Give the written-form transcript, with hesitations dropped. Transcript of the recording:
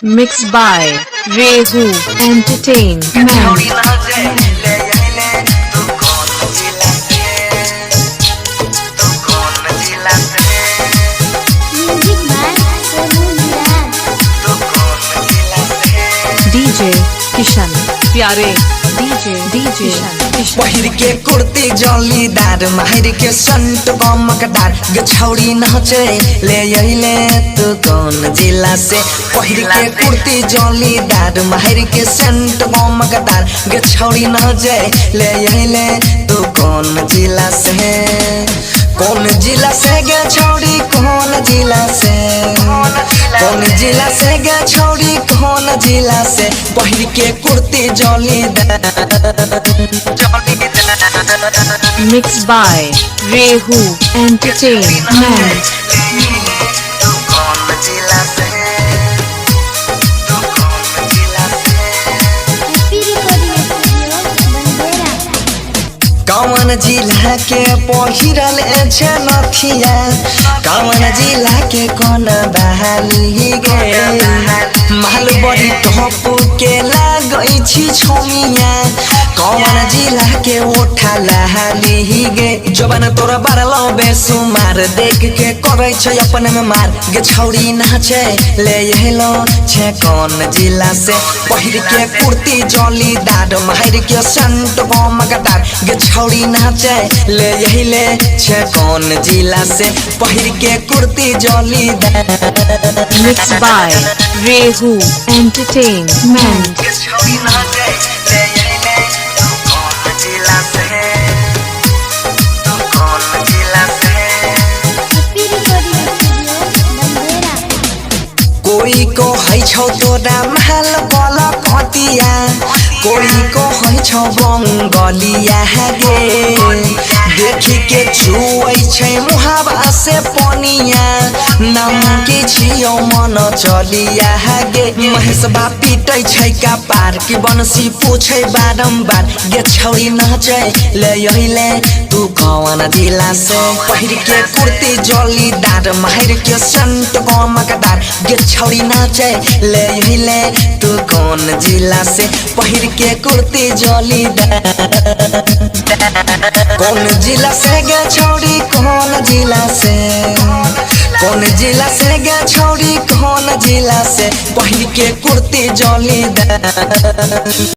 Mixed by Rehu Entertainment. DJ Kishan प्यारे DJ Kishan पहिर के कुर्ती जलीदार माहिर के संट बमकदार गछौड़ी नचे ले अइले तू कौन जिला से। पहिर के कुर्ती जलीदार माहिर के संट बमकदार गछौड़ी नचे ले अइले तू कौन जिला से। कौन जिला से गछौड़ी कौन जिला से, कौन जिला से गछौड़ी कौन जिला से। पहिर के कुर्ती जलीदार Mixed by Rehu Entertainment. कौन जिला के पहिरल छे नथिया, कौन जिला के कौन बहाली गे। माल बड़ी टॉप के लागै छी छोमिया, कौन जिला के ओठा लहाली गे। जवान तोरा बारलो बेसुमार देख के करे छै अपन में मार गे। छौड़ी नाचे ले हेलो छे कौन जिला से। पहिर के कुर्ती जलीदार माहिर के संट बमकदार गे। छौड़ी नाचे ले हिले छे कौन जिला से। पहिर के कुर्ती जलीदार। Mixed by Rehu Entertainment. कोई को है छौ तोरा महल बल कतिया, कोई को है छौ बंगलिया गे। देखी के छुए छै मुहावा से पनिया, नाम के छियो मन चलिया गे। महेशबा पीटे छै का पार की बंसी पूछे बारंबार गे। छौड़ी नाचे ले अइले तू कौन जिला से। पहिर के कुर्ती जलीदार माहिर के संट बमकदार गे। छौड़ी नाचे ले अइले तू कौन जिला से। पहिर के कुर्ती जलीदार। कौन जिला से गे छौड़ी कौन जिला से, कौन जिला से गे छौड़ी कौन जिला से। पहिर के कुर्ती जलीदार।